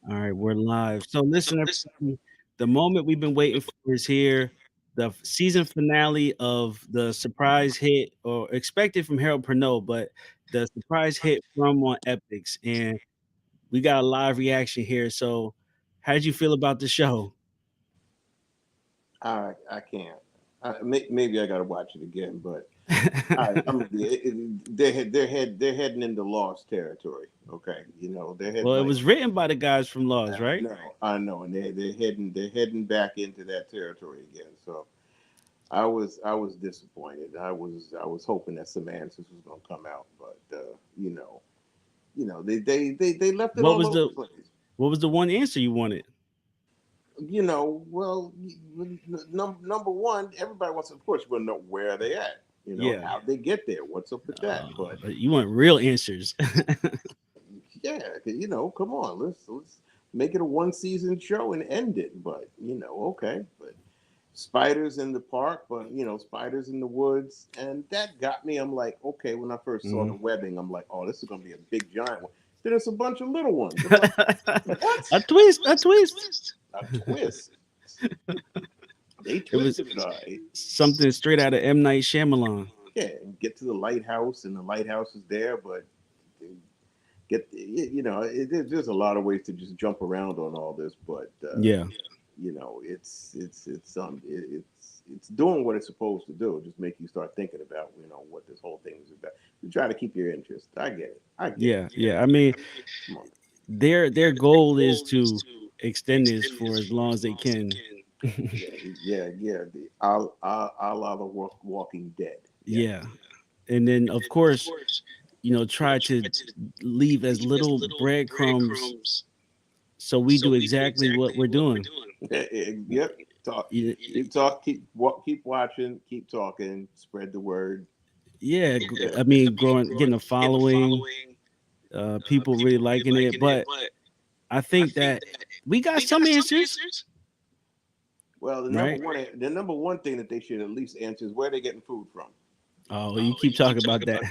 All right, we're live. So listen, everybody, the moment we've been waiting for is here. The season finale of the surprise hit, or expected from Harold Pernod, but the surprise hit from on Epics, and we got a live reaction here. So, how did you feel about the show? I can't. Maybe I got to watch it again, but they're heading into lost territory. Okay, they're heading Well, it like was written by the guys from Laws, I right? know, I know, and they're heading back into that territory again. So I was disappointed. I was hoping that some answers was gonna come out, but they left it What all was over the the place. what was the one answer you wanted? Well, number one, everybody wants, of course, want to know where they at. Yeah, How they get there. What's up with that? But you want real answers. yeah, come on, let's make it a one season show and end it. But okay, but spiders in the park, but spiders in the woods, and that got me. I'm like, okay, when I first saw the Mhm. webbing, I'm like, oh, this is gonna be a big giant one. Then it's a bunch of little ones. I'm like, what? A twist, a twist. A twist. They It was twisted it all right. something straight out of M. Night Shyamalan. Yeah, and get to the lighthouse, and the lighthouse is there, but there's a lot of ways to just jump around on all this, but Yeah, it's doing what it's supposed to do. Just make you start thinking about what this whole thing is about. You try to keep your interest. I get it. I get it. yeah, yeah. I mean, Come on. their goal is to extend this for as long as they can. Yeah, yeah. The a la the Walking Dead. Yeah. Yeah, and then of course, try to leave as little breadcrumbs so we do exactly what we're doing. Yep. Talk. Y- Keep talk. Keep watching. Keep talking. Spread the word. Yeah, Yeah. I mean, getting a following, people really liking it, but I think that we got some answers, Well, right? the number one thing that they should at least answer is where they're getting food from. Oh, you keep talking about that.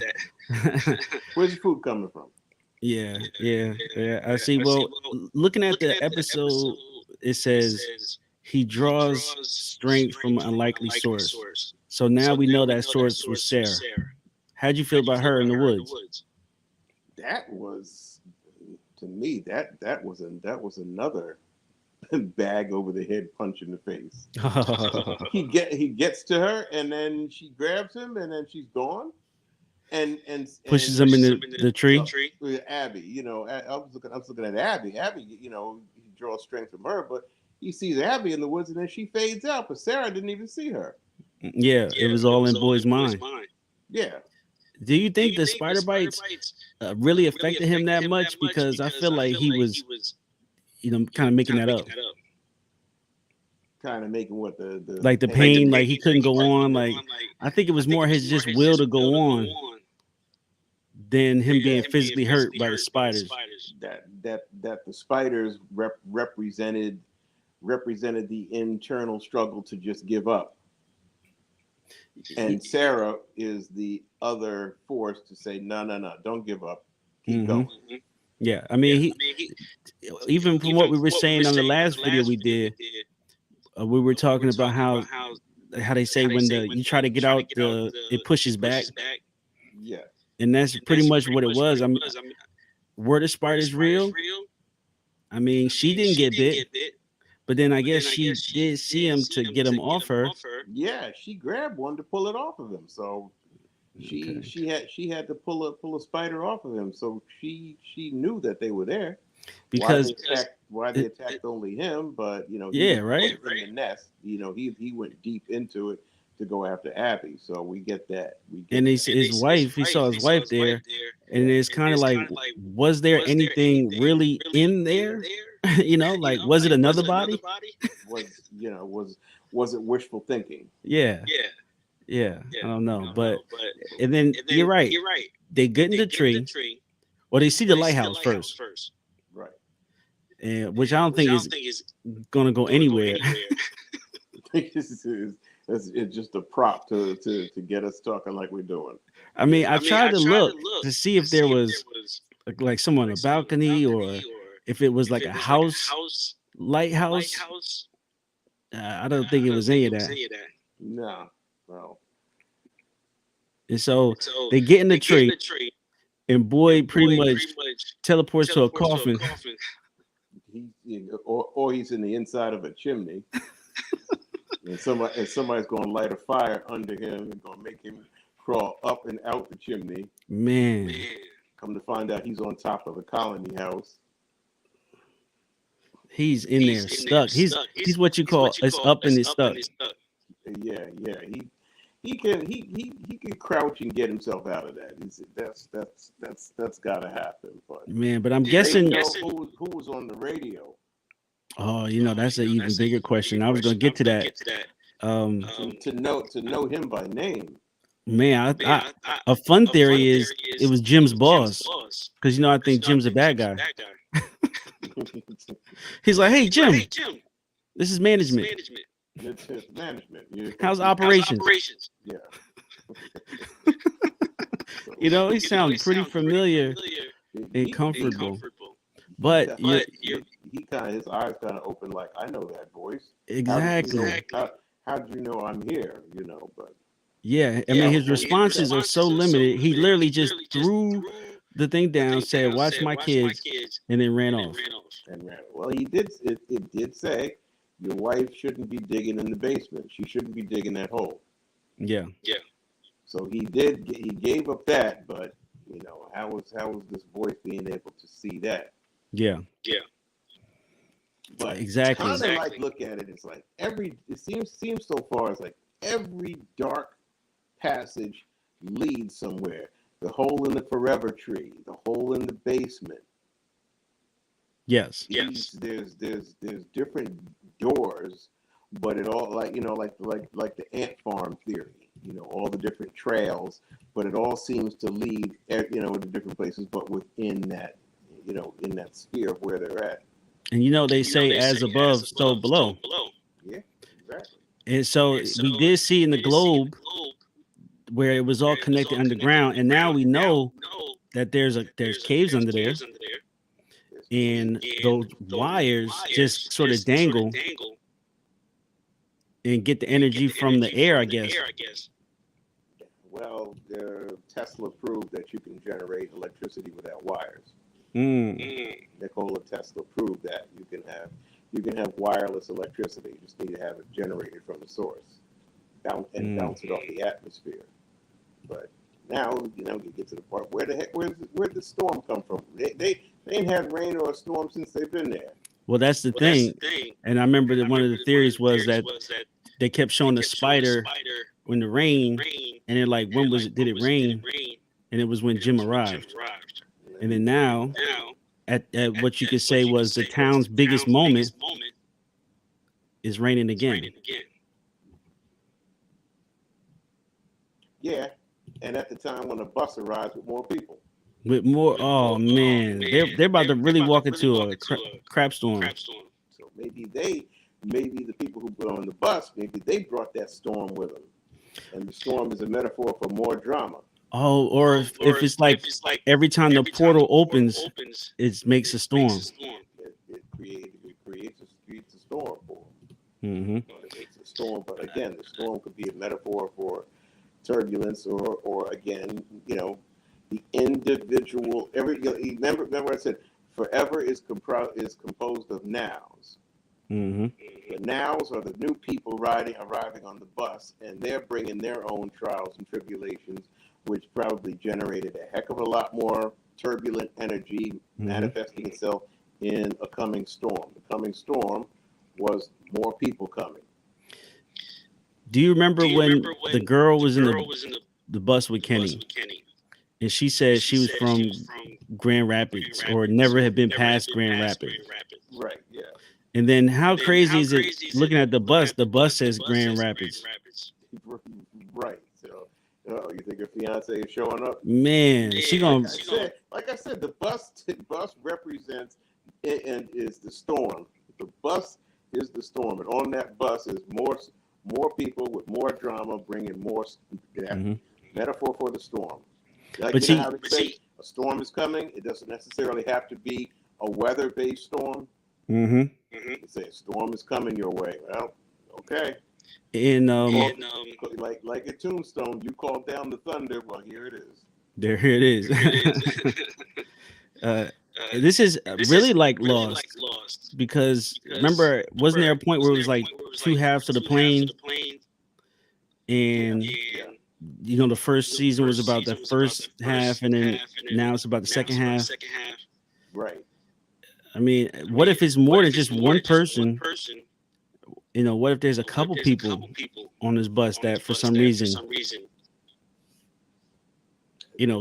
Where's the food coming from? Yeah, yeah, yeah. I see. Well, looking at the episode, it says he draws strength from an unlikely source. So now we know that source was Sarah. How'd you feel about her in the woods? That was, to me, that was another bag over the head punch in the face. He gets to her, and then she grabs him, and then she's gone. And Pushes him in the tree. with Abby, I was looking at Abby. Abby, he draws strength from her, but he sees Abby in the woods, and then she fades out. But Sarah didn't even see her. Yeah, it was all in Boy's mind. Yeah. Do you think the spider bites really affected him that much? Because I feel like he was, kind of making that up. Kind of making what the Like the pain, like he couldn't go on. Like I think it was more his just will to go on than him being physically hurt by the spiders. that the spiders represented the internal struggle to just give up, and Sarah is the other force to say no, no, no, don't give up, keep Hmm. going. Yeah, I mean, even from what we were saying on the last video we did, we were talking about how they say when you try to get out, the it pushes back, Yeah. and that's pretty much what it was. I mean, were the spiders real? I mean, she didn't get bit, but then I guess she did see him to get him off her. Yeah, she grabbed one to pull it off of him. So she Okay. she had to pull a spider off of him. So she knew that they were there. Why they Because attacked why they attacked only him, but yeah, right. in the nest. He went deep into it to go after Abby. So we get that. We And get that. his wife, he saw his wife there, and Yeah. it's kind of like, was there anything really in there? Like, was it another body? Was it wishful thinking? Yeah, yeah, I don't know, but and then you're right. They get in the tree, or they see the lighthouse first, Right. and which I don't think is gonna go anywhere. It's just a prop to get us talking like we're doing. I mean, I tried to look to see if there was like someone on a balcony or. if it was like a house lighthouse. I don't think it was any of that. No, no. And so they get in the tree, and Boyd pretty much teleports to a coffin. Or he's in the inside of a chimney, and somebody's going to light a fire under him and going to make him crawl up and out the chimney. Man. Come to find out, he's on top of the colony house. He's in there stuck. He's what you call it's up and it's stuck. Yeah. He can crouch and get himself out of that. That's gotta happen. But I'm guessing who was on the radio. Oh, that's an even bigger question. I was gonna get to that. To know him by name. Man, a fun theory is it was Jim's boss, because I think Jim's a bad guy. He's like, hey Jim, this is management. It's management. How's operations? Yeah. He sounds pretty familiar and comfortable. But his eyes kind of open, like, I know that voice. Exactly. How do you know I'm here? But yeah, I mean, his responses are so limited. He literally just threw the thing down, said, "Watch my kids," and then ran off. Well, he did. It did say your wife shouldn't be digging in the basement. She shouldn't be digging that hole. Yeah. So he did. He gave up that, but how was this voice being able to see that? Yeah. But exactly. Kind of like look at it. It's like it seems so far. It's like every dark passage leads somewhere. The hole in the forever tree, the hole in the basement. Yes. There's different doors, but it all like the ant farm theory. All the different trails, but it all seems to lead to different places, but within that in that sphere of where they're at. And they say as above, so below. Yeah, exactly. And so we did see in the globe where it was all connected underground, and now we know that there's caves under there, and those wires just sort of dangle and get the energy from the air, I guess. Well, Tesla proved that you can generate electricity without wires. Nikola Tesla proved that you can have wireless electricity. You just need to have it generated from the source, bounce it off the atmosphere. But now, you get to the part where where'd the storm come from? They ain't had rain or a storm since they've been there. Well, that's the thing. And I remember that one of the theories was that they kept showing the spider in the rain, and they're like, when did it rain? And it was when Jim arrived. And then now, at what you could say was the town's biggest moment, is raining again. Yeah, and at the time when the bus arrives with more people. With more, man, they're about to really walk into a crap storm. So maybe the people who put on the bus, maybe they brought that storm with them, and the storm is a metaphor for more drama. Oh, or if it's like every time the portal opens, it makes a storm. It creates a storm for them. It makes a storm, but again, the storm could be a metaphor for turbulence, or again, the individual. Remember I said, forever is composed of nows. The nows are the new people arriving on the bus, and they're bringing their own trials and tribulations, which probably generated a heck of a lot more turbulent energy manifesting itself in a coming storm. The coming storm was more people coming. Do you remember when the girl was in the bus with Kenny? And she said she was from Grand Rapids, or never had been past Grand Rapids. Right, yeah. And then how crazy is it looking at the bus says Grand Rapids. Right. So, you think her fiance is showing up? Man, she gonna. Like I said, the bus represents and is the storm. The bus is the storm, and on that bus is more people with more drama, bringing more metaphor for the storm. Like, but how they say a storm is coming. It doesn't necessarily have to be a weather-based storm. Mm-hmm. They say a storm is coming your way. Well, okay. And Like a tombstone, you called down the thunder. Well, here it is. there it is. uh, this is really like Lost because remember, wasn't there a point where it was like two halves of the plane, and Yeah. the first season was about the first half, and then now it's about the second half. Right. I mean, what if it's more than just one person? What if there's a couple people on this bus that for some reason,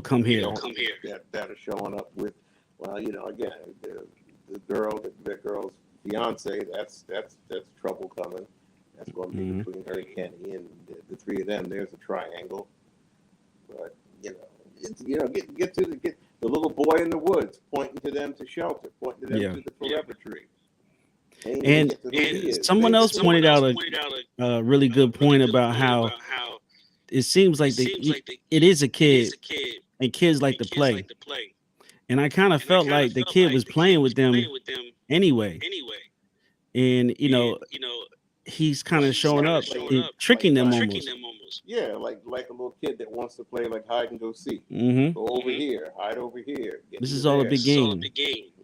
come here? That are showing up with, well, again, the girl's fiance. That's trouble coming. That's going to be Mhm. between her and Kenny, and the three of them. There's a triangle. But get the little boy in the woods, pointing to them to shelter, pointing to them Yeah. to the forever tree. They ain't And get to who he is. someone else pointed out a really good point about how it seems like it is a kid, and kids like to play. And I kind of felt like the kid was playing with them anyway. And he's kind of showing up and tricking them almost. Yeah, like a little kid that wants to play like hide and go seek. Hmm. Go over here, hide over here. Get This you is all a there. big game.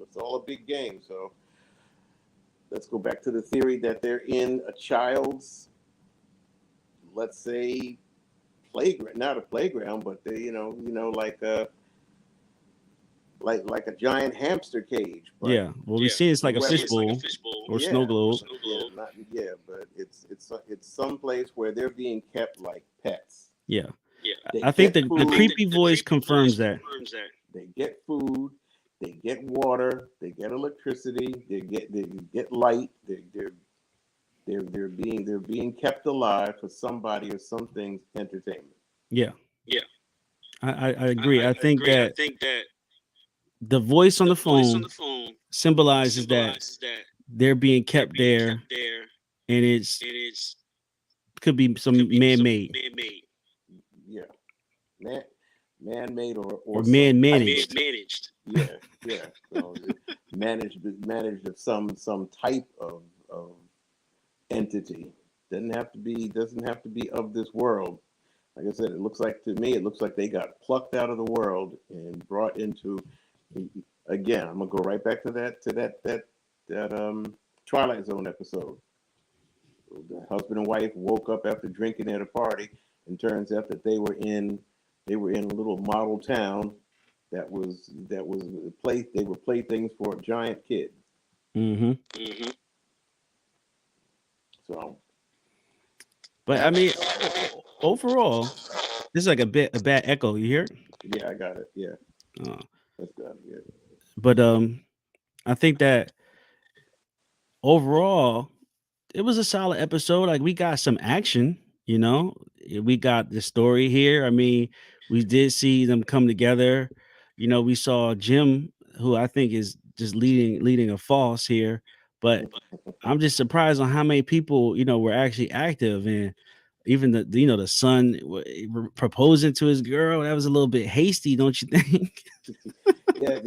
It's all a big game. So let's go back to the theory that they're in a child's, let's say, playground. Not a playground, but they, like a giant hamster cage. But Yeah. Well, we see it's like a whether- fishbowl or Yeah. snow globe. But it's some place where they're being kept like pets. Yeah. They I think get the food, creepy voice confirms that. They get food, they get water, they get electricity, they get light. They're being kept alive for somebody or something's entertainment. Yeah. I agree. I think that the voice on the phone symbolizes that they're being kept there, and could be some man-made Yeah, man-made or or some- man-managed. Yeah. So managed of some type of entity. Doesn't have to be of this world. Like I said, it looks like they got plucked out of the world and brought into. Again, I'm gonna go right back to that Twilight Zone episode. The husband and wife woke up after drinking at a party, and turns out that they were in a little model town that was a place. They were playthings for a giant kid. Hmm. So, But I mean, overall, this is like a bad echo. You hear it? yeah, I got it. Yeah, Uh, that's good. Yeah. but I think that overall, it was a solid episode. Like we got some action, we got the story here. I mean, we did see them come together. We saw Jim, who I think is just leading a false here, but I'm just surprised on how many people, were actually active, and even the son proposing to his girl. That was a little bit hasty, don't you think? Yeah,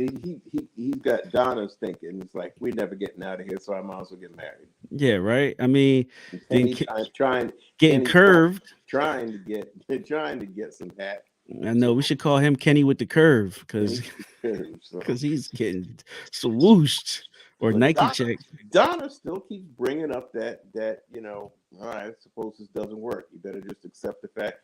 he's got Donna's thinking. It's like we're never getting out of here, so I might as well get married. Yeah, right. I mean, And then trying getting Kenny's curved. trying to get some hat. I know we should call him Kenny with the curve because So, he's getting swooshed or But Nike Donna- check. Donna still keeps bringing up that all right, I suppose this doesn't work. You better just accept the fact.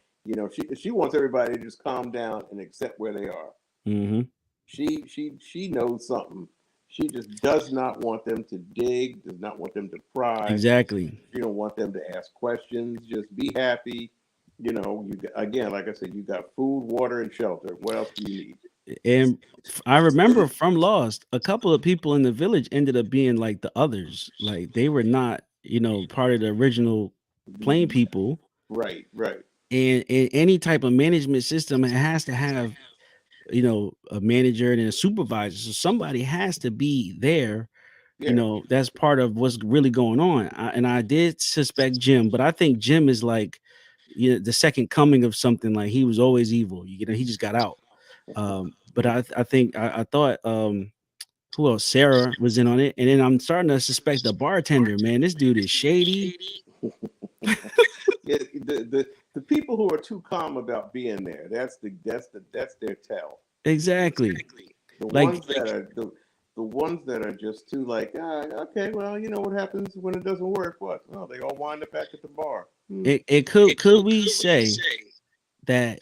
She wants everybody to just calm down and accept where they are. Hmm. She knows something. She just does not want them to dig, does not want them to pry. Exactly. You don't want them to ask questions. Just be happy. Again, like I said, you got food, water, and shelter. What else do you need? And I remember from Lost, a couple of people in the village ended up being like the others. Like they were not, part of the original plane people. Right. And in any type of management system, it has to have, a manager and a supervisor. So somebody has to be there. Yeah. That's part of what's really going on. And I did suspect Jim, but I think Jim is like, the second coming of something. Like he was always evil. He just got out. But I think I thought who else? Sarah was in on it, and then I'm starting to suspect the bartender. Man, this dude is shady. Yeah, the people who are too calm about being there, that's their tell. Exactly. The Like ones that are the ones that are just too like, okay, well, you know what happens when it doesn't work? What? Well, they all wind up back at the bar. it could we say that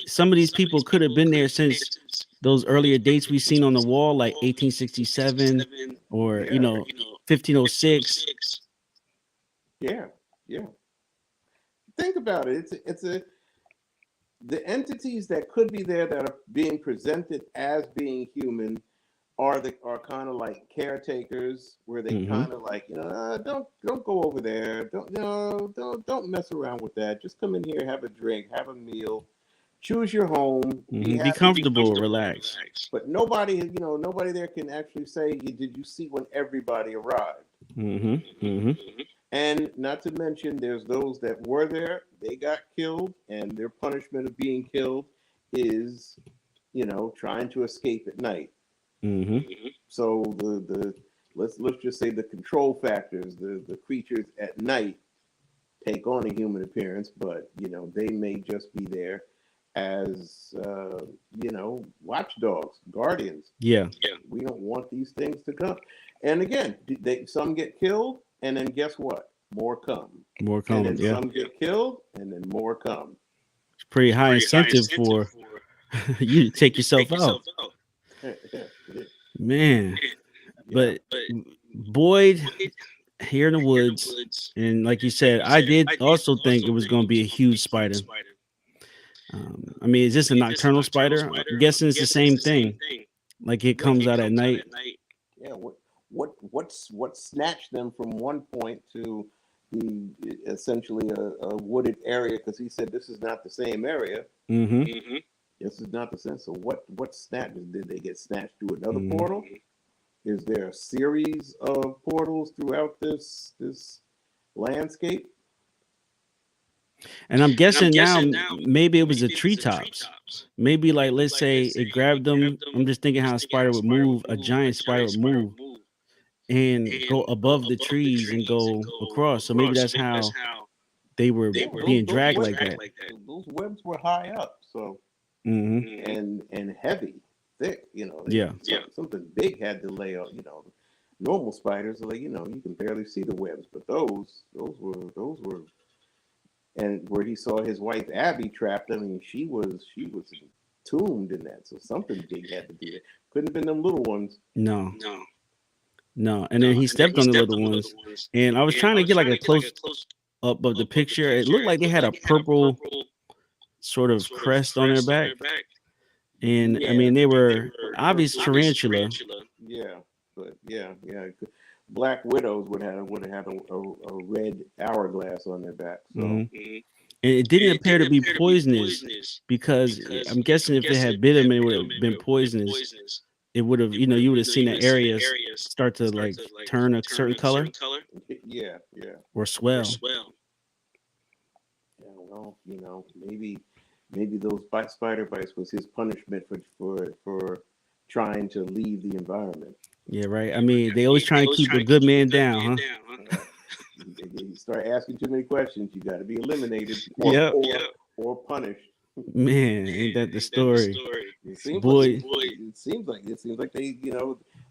some of these people could have been there since those earlier dates we seen on the wall, like 1867 or Yeah, 1506. yeah, yeah. Think about it. It's a the entities that could be there that are being presented as being human are kind of like caretakers where they Mm-hmm. kind of like don't go over there, don't mess around with that, just come in here, have a drink, have a meal, choose your home, be Be happy. comfortable, relax. But nobody there can actually say, did you see when everybody arrived? Mm-hmm. Mm-hmm. And not to mention, there's those that were there, they got killed, and their punishment of being killed is, trying to escape at night. Mm-hmm. So the let's just say the control factors, the creatures at night take on a human appearance, but they may just be there as watchdogs, guardians. Yeah. We don't want these things to come. And again, some get killed, and then guess what? More come. More And common. then Yeah. some get killed, and then more come. It's pretty high incentive for you to take yourself out. Man. But Boyd here in the woods, and like you said, I did also think it was going to be a huge spider. I mean, is this a nocturnal spider? I'm guessing it's the same thing. Like it comes out at night. Yeah, what snatched them from one point to the essentially a wooded area? Because he said this is not the same area. Mm-hmm. This is not the same. So what snatched? Did they get snatched through another portal? Is there a series of portals throughout this landscape? And I'm guessing now maybe it was the treetops. Maybe like let's say it grabbed them. I'm just thinking how a spider would move, a giant spider would move and go above the trees and go across. So maybe that's how they were being dragged like that. Those webs were high up, so and heavy, thick. Yeah. Something big had to lay on. Normal spiders are like you can barely see the webs, but those were. And where he saw his wife Abby trapped, I mean, she was entombed in that. So something big had to be there. Couldn't have been them little ones. No. And then he stepped on the little ones. And I was trying to get like a close up of the picture. It looked like they had a purple sort of crest on their back. And I mean, they were obvious tarantula. Yeah, but yeah. Black widows would have had a red hourglass on their back. So. And it didn't appear to be poisonous because I'm guessing if it had bit him and it would have been poisonous, it would have, you would have seen the areas start to like turn a certain color. Yeah. Or swell. Yeah, well, maybe those spider bites was his punishment for trying to leave the environment. Yeah, right. I mean, they always try to keep a good man down, huh? You start asking too many questions, you got to be eliminated or punished. Man, ain't that the story? It seems like they,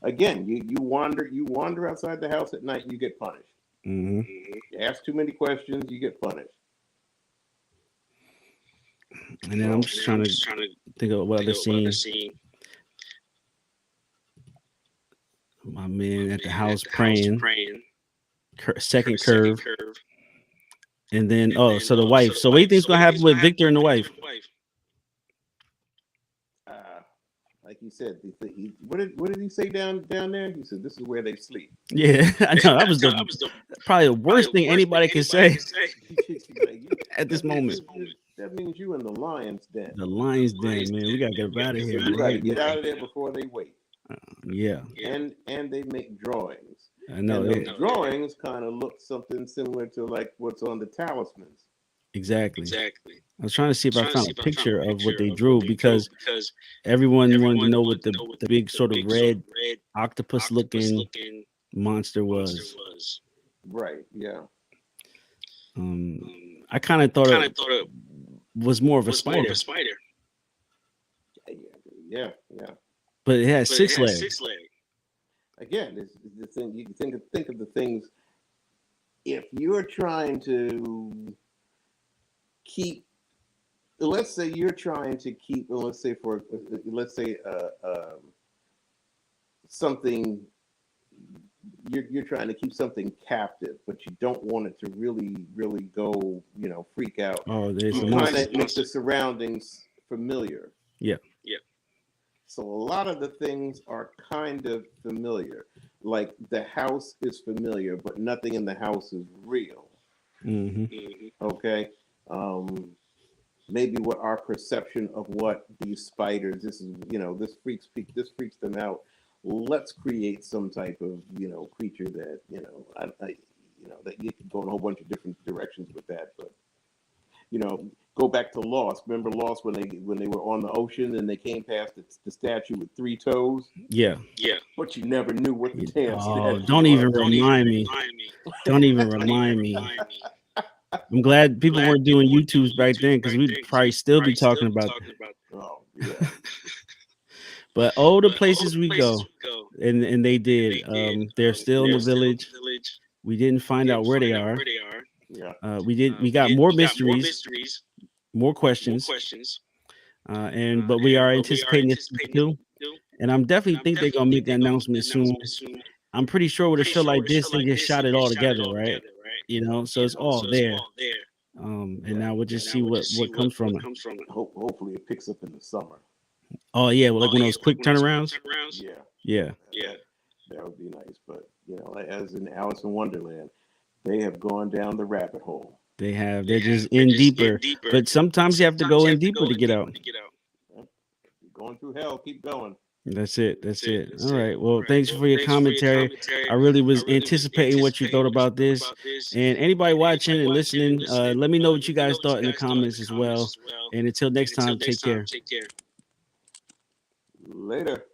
again, you wander outside the house at night, you get punished. Mm-hmm. You ask too many questions, you get punished. And then I'm just trying to think of what other scene. My man at the house praying. Second curve. And then, so the wife. So what do you think's going to happen with Victor and the wife? Like he said, what did he say down there? He said, "This is where they sleep." Yeah, I know. That was probably the worst thing anybody can say at this moment. That means you in the lion's den. The lion's den, man. We got to get out of here. You got to get out of there before they wait. Yeah. And they make drawings. I know. And those drawings kind of look something similar to like what's on the talismans. Exactly. I was trying to see if I found a picture of what they drew because everyone wanted to know what the big sort of red octopus looking monster was. Right. Yeah. I kind of thought it was more of a spider, Yeah. Yeah. but it had 6 legs. Again, it's the thing. You can think of the things. If you're trying to keep, let's say you're trying to keep, let's say something, you're trying to keep something captive, but you don't want it to really go, freak out. Oh, there's You a kind monster. of make the surroundings familiar. Yeah. So a lot of the things are kind of familiar. Like the house is familiar, but nothing in the house is real. Okay. Maybe what our perception of what these spiders, this is, this freaks them out. Let's create some type of, creature that, that you can go in a whole bunch of different directions with that. But, go back to Lost. Remember Lost when they were on the ocean and they came past the statue with 3 toes? Yeah. But you never knew what the damn statue was. Don't even remind me. Don't even remind me. I'm glad people weren't doing YouTubes back then because we'd probably still be talking about that. Oh, yeah. But all the places we go, and they did, they're still in the village. We didn't find out where they are. Yeah. We got more mysteries, more questions, but we are anticipating this too. And I'm definitely think they're gonna make the announcement soon. I'm pretty sure with a show like this, they just shot it all together, right? So it's all there. And now we'll just see what comes from it. Hopefully it picks up in the summer. Oh yeah, well, like when those quick turnarounds. Yeah. That would be nice. But as in Alice in Wonderland, they have gone down the rabbit hole. They have. They're just in deeper. But sometimes you have to go in deeper to get out. You're going through hell. Keep going. That's it. All right. Well, thanks for your commentary. I really was anticipating what you thought about this. And anybody watching and listening, let me know what you guys thought in the comments as well. And until next time, take care. Later.